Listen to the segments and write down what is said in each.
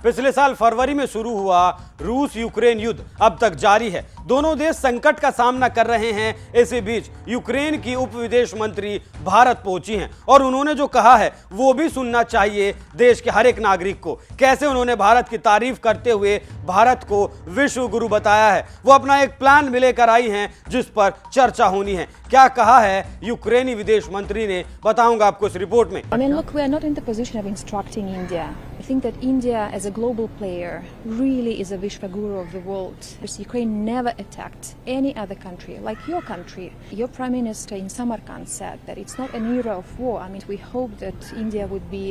पिछले साल फरवरी में शुरू हुआ रूस यूक्रेन युद्ध अब तक जारी है। दोनों देश संकट का सामना कर रहे हैं। इसी बीच यूक्रेन की उप विदेश मंत्री भारत पहुंची हैं और उन्होंने जो कहा है वो भी सुनना चाहिए देश के हर एक नागरिक को। कैसे उन्होंने भारत की तारीफ करते हुए भारत को विश्व गुरु बताया है। वो अपना एक प्लान भी लेकर आई हैं जिस पर चर्चा होनी है। क्या कहा है यूक्रेनी विदेश मंत्री ने, बताऊंगा आपको इस रिपोर्ट में। I mean, look, we are not in the position of instructing India. I think that India, as a global player, really is a Vishwaguru of the world. Because Ukraine never attacked any other country, like your country. Your Prime Minister in Samarkand said that it's not an era of war. I mean, we hope that India would be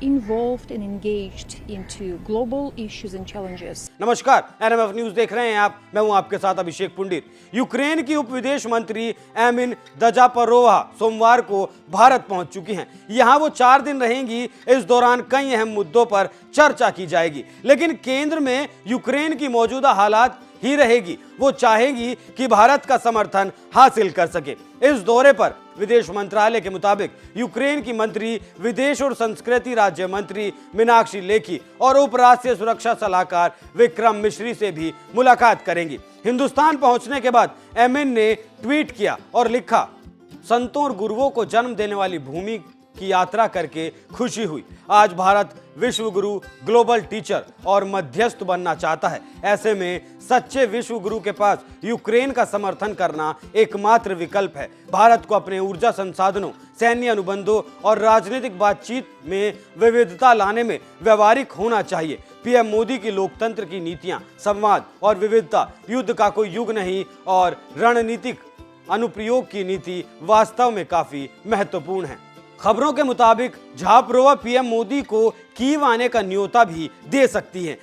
involved and engaged into global issues and challenges. नमस्कार, NMF news देख रहे हैं आप। मैं हूं आपके साथ अभिषेक पुंडिर। Ukraine की उप विदेश मंत्री एमिन दजापरोवा सोमवार को भारत पहुंच चुकी हैं। यहां वो 4 दिन रहेंगी। इस दौरान कई अहम मुद्दों पर चर्चा की जाएगी, लेकिन केंद्र में यूक्रेन की मौजूदा हालात ही रहेगी। वो चाहेगी कि भारत का समर्थन हासिल कर सके। इस दौरे पर विदेश मंत्रालय के मुताबिक यूक्रेन की मंत्री विदेश और संस्कृति राज्य मंत्री मीनाक्षी लेखी और उप राष्ट्रीय सुरक्षा सलाहकार विक्रम मिश्री से भी मुलाकात करेंगी। हिंदुस्तान पहुंचने के बाद एमिन ने ट्वीट किया और लिखा, संतों और गुरुओं को जन्म देने वाली भूमि की यात्रा करके खुशी हुई। आज भारत विश्व गुरु, ग्लोबल टीचर और मध्यस्थ बनना चाहता है। ऐसे में सच्चे विश्व गुरु के पास यूक्रेन का समर्थन करना एकमात्र विकल्प है। भारत को अपने ऊर्जा संसाधनों, सैन्य अनुबंधों और राजनीतिक बातचीत में विविधता लाने में व्यवहारिक होना चाहिए। पीएम मोदी की लोकतंत्र की नीतियां, संवाद और विविधता, युद्ध का कोई युग नहीं और रणनीतिक अनुप्रयोग की नीति वास्तव में काफी महत्वपूर्ण है। खबरों के मुताबिक झापरोवा पीएम मोदी को कीव आने का न्योता भी दे सकती हैं।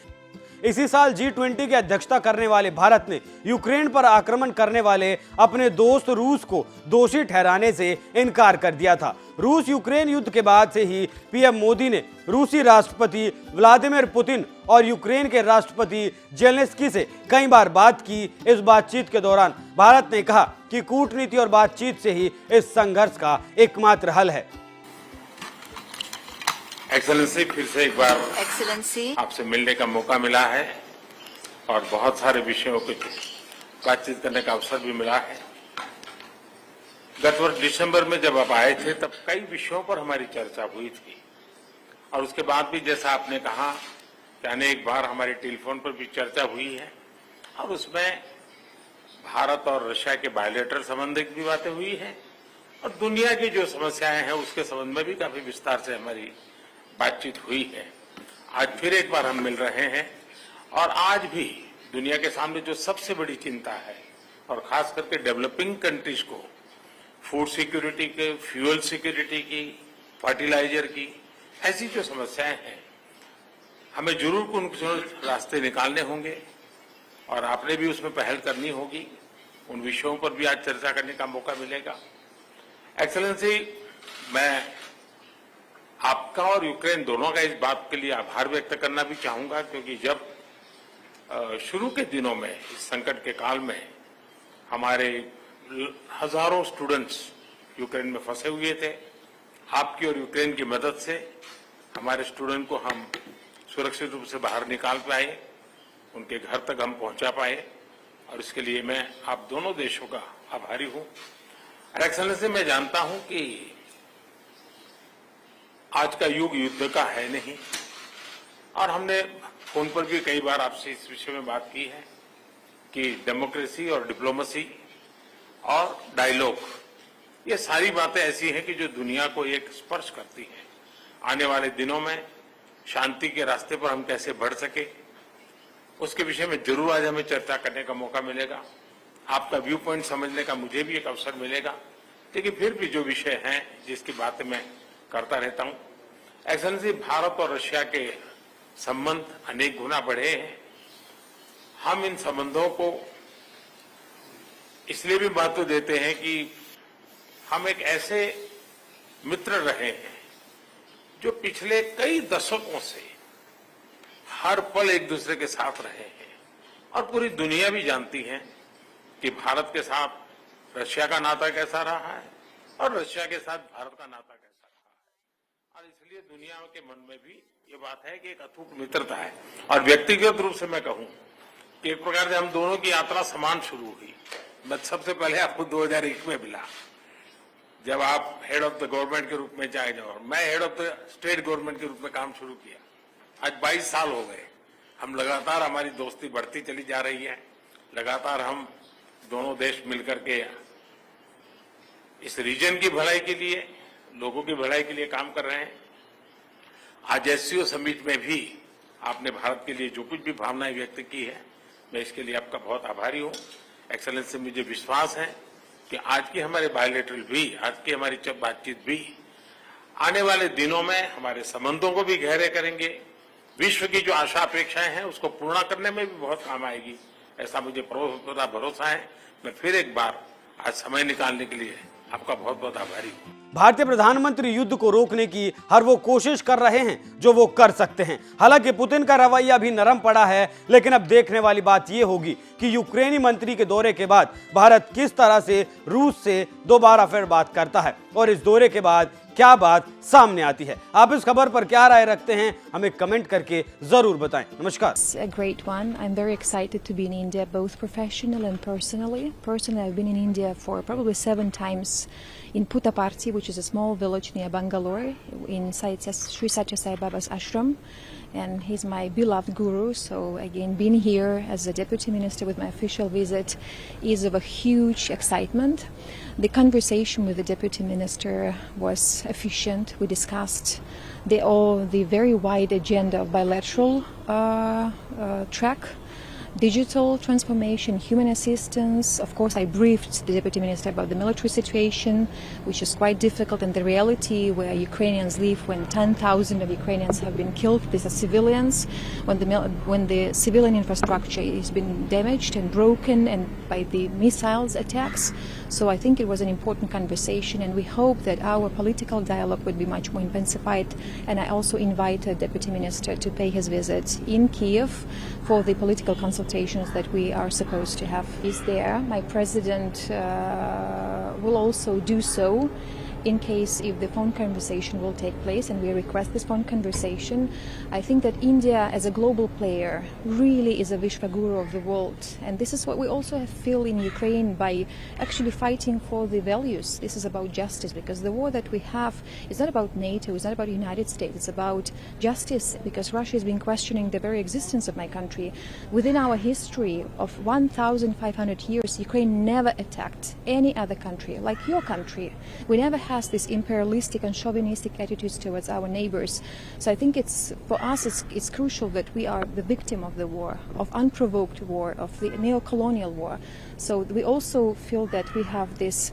इसी साल G20 की अध्यक्षता करने वाले भारत ने यूक्रेन पर आक्रमण करने वाले अपने दोस्त रूस को दोषी ठहराने से इनकार कर दिया था। रूस यूक्रेन युद्ध के बाद से ही पीएम मोदी ने रूसी राष्ट्रपति व्लादिमीर पुतिन और यूक्रेन के राष्ट्रपति जेलेंस्की से कई बार बात की। इस बातचीत के दौरान भारत ने कहा कि कूटनीति और बातचीत से ही इस संघर्ष का एकमात्र हल है। एक्सेलेंसी, फिर से एक बार एक्सेलेंसी आपसे मिलने का मौका मिला है और बहुत सारे विषयों को बातचीत करने का अवसर भी मिला है। गत वर्ष दिसंबर में जब आप आए थे तब कई विषयों पर हमारी चर्चा हुई थी और उसके बाद भी जैसा आपने कहा कि अनेक बार हमारी टेलीफोन पर भी चर्चा हुई है और उसमें भारत और रशिया के बायलैटरल संबंध की भी बातें हुई है और दुनिया की जो समस्याएं हैं उसके संबंध में भी काफी विस्तार से हमारी बातचीत हुई है। आज फिर एक बार हम मिल रहे हैं और आज भी दुनिया के सामने जो सबसे बड़ी चिंता है और खास करके डेवलपिंग कंट्रीज को फूड सिक्योरिटी के, फ्यूल सिक्योरिटी की, फर्टिलाइजर की, ऐसी जो समस्याएं हैं हमें जरूर उनको रास्ते निकालने होंगे और आपने भी उसमें पहल करनी होगी। उन विषयों पर भी आज चर्चा करने का मौका मिलेगा। एक्सेलेंसी, मैं आपका और यूक्रेन दोनों का इस बात के लिए आभार व्यक्त करना भी चाहूंगा क्योंकि जब शुरू के दिनों में इस संकट के काल में हमारे हजारों स्टूडेंट्स यूक्रेन में फंसे हुए थे, आपकी और यूक्रेन की मदद से हमारे स्टूडेंट को हम सुरक्षित रूप से बाहर निकाल पाए, उनके घर तक हम पहुंचा पाए और इसके लिए मैं आप दोनों देशों का आभारी हूं। एक्सेलेंसी, मैं जानता हूं कि आज का युग युद्ध का है नहीं और हमने फोन पर भी कई बार आपसे इस विषय में बात की है कि डेमोक्रेसी और डिप्लोमेसी और डायलॉग, ये सारी बातें ऐसी हैं कि जो दुनिया को एक स्पर्श करती हैं। आने वाले दिनों में शांति के रास्ते पर हम कैसे बढ़ सके उसके विषय में जरूर आज हमें चर्चा करने का मौका मिलेगा। आपका व्यू पॉइंट समझने का मुझे भी एक अवसर मिलेगा, लेकिन फिर भी जो विषय हैं जिसकी बातें मैं करता रहता हूं। एक्सेलेंसी, भारत और रशिया के संबंध अनेक गुना बढ़े हैं। हम इन संबंधों को इसलिए भी महत्व देते हैं कि हम एक ऐसे मित्र रहे हैं जो पिछले कई दशकों से हर पल एक दूसरे के साथ रहे हैं और पूरी दुनिया भी जानती है कि भारत के साथ रशिया का नाता कैसा रहा है और रशिया के साथ भारत का नाता कैसा रहा है। और और इसलिए दुनिया के मन में भी ये बात है कि एक अटूट मित्रता है। और व्यक्तिगत रूप से मैं कहूं कि एक प्रकार से हम दोनों की यात्रा समान शुरू हुई। मैं सबसे पहले आपको 2001 में मिला, जब आप हेड ऑफ द गवर्नमेंट के रूप में जाए जाओ, मैं head of the state government के रूप में काम शुरू किया। आज 22 साल हो गए। हम लगातार, हमारी दोस्ती बढ़ती चली जा रही है। लगातार हम दोनों देश मिलकर के इस रीजन की भलाई के लिए, लोगों की भलाई के लिए काम कर रहे हैं। आज एससीओ समिट में भी आपने भारत के लिए जो कुछ भी भावनाएं व्यक्त की है, मैं इसके लिए आपका बहुत आभारी हूं। एक्सेलेंसी, मुझे विश्वास है कि आज की हमारे बायलैटरल भी, आज की हमारी बातचीत भी आने वाले दिनों में हमारे संबंधों को भी गहरे करेंगे। विश्व की जो आशा अपेक्षाएं हैं उसको पूर्ण करने में भी बहुत काम आएगी, ऐसा मुझे पूरा भरोसा है। मैं फिर एक बार आज समय निकालने के लिए आपका बहुत बहुत आभारी हूँ। भारतीय प्रधानमंत्री युद्ध को रोकने की हर वो कोशिश कर रहे हैं जो वो कर सकते हैं। हालांकि पुतिन का रवैया भी नरम पड़ा है, लेकिन अब देखने वाली बात यह होगी कि यूक्रेनी मंत्री के दौरे के बाद भारत किस तरह से रूस से दोबारा फिर बात करता है और इस दौरे के बाद क्या बात सामने आती है। आप इस खबर पर क्या राय रखते हैं, हमें कमेंट करके जरूर बताएं। नमस्कार। It's a great one. I'm very excited to be in India, both professionally and personally. Personally, I've been in India for probably 7 times. In Puttaparthi, which is a small village near Bangalore, inside Sri Satya Sai Baba's ashram, and he's my beloved guru. So again, being here as a deputy minister with my official visit is of a huge excitement. The conversation with the deputy minister was efficient. We discussed the very wide agenda of bilateral track. Digital transformation, human assistance. Of course, I briefed the Deputy Minister about the military situation, which is quite difficult, and the reality where Ukrainians live when 10,000 of Ukrainians have been killed. These are civilians. When the civilian infrastructure has been damaged and broken and by the missiles attacks. So I think it was an important conversation, and we hope that our political dialogue would be much more intensified. And I also invited Deputy Minister to pay his visit in Kiev for the political consultations that we are supposed to have. He's there. My president will also do so in case if the phone conversation will take place, and we request this phone conversation. I think that India as a global player really is a Vishwaguru of the world, and this is what we also feel in Ukraine by actually fighting for the values. This is about justice, because the war that we have is not about NATO, it's not about the United States, it's about justice, because Russia has been questioning the very existence of my country. Within our history of 1,500 years, Ukraine never attacked any other country like your country. We never had this imperialistic and chauvinistic attitudes towards our neighbors. So I think for us it's crucial that we are the victim of the war, of unprovoked war, of the neo-colonial war. So we also feel that we have this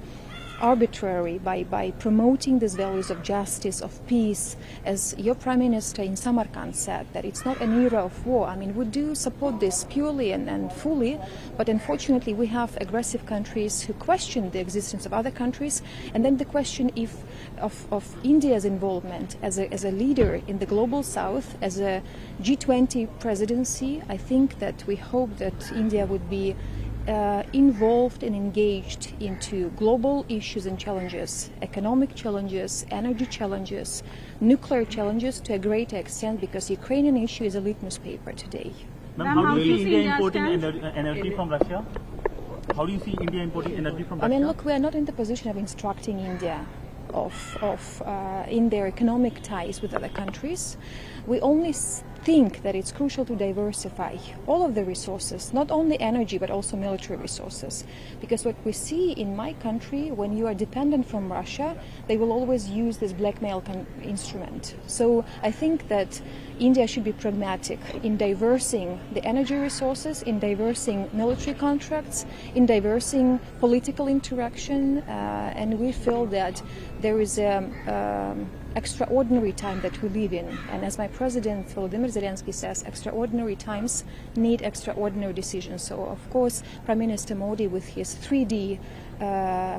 arbitrary by promoting these values of justice, of peace, as your Prime Minister in Samarkand said, that it's not an era of war. I mean, we do support this purely and fully, but unfortunately we have aggressive countries who question the existence of other countries, and then the question of India's involvement as a leader in the global south, as a G20 presidency. I think that we hope that India would be involved and engaged into global issues and challenges, economic challenges, energy challenges, nuclear challenges to a great extent, because the Ukrainian issue is a litmus paper today. Ma'am, how do you see India importing energy from Russia? How do you see India importing energy from Russia? I mean, look, we are not in the position of instructing India in their economic ties with other countries. We only think that it's crucial to diversify all of the resources, not only energy but also military resources, because what we see in my country, when you are dependent from Russia, they will always use this blackmail instrument. So I think that India should be pragmatic in diversing the energy resources, in diversing military contracts, in diversing political interaction, and we feel that there is extraordinary time that we live in, and as my president Volodymyr Zelensky says, extraordinary times need extraordinary decisions. So of course Prime Minister Modi, with his 3D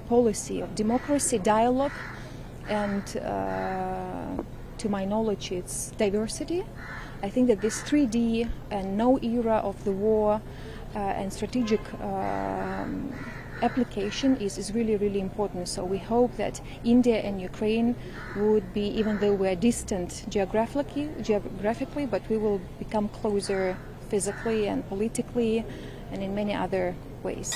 policy of democracy, dialogue, and to my knowledge it's diversity, I think that this 3D and no era of the war and strategic application is really, really important. So we hope that India and Ukraine would be, even though we're distant geographically, but we will become closer physically and politically and in many other ways.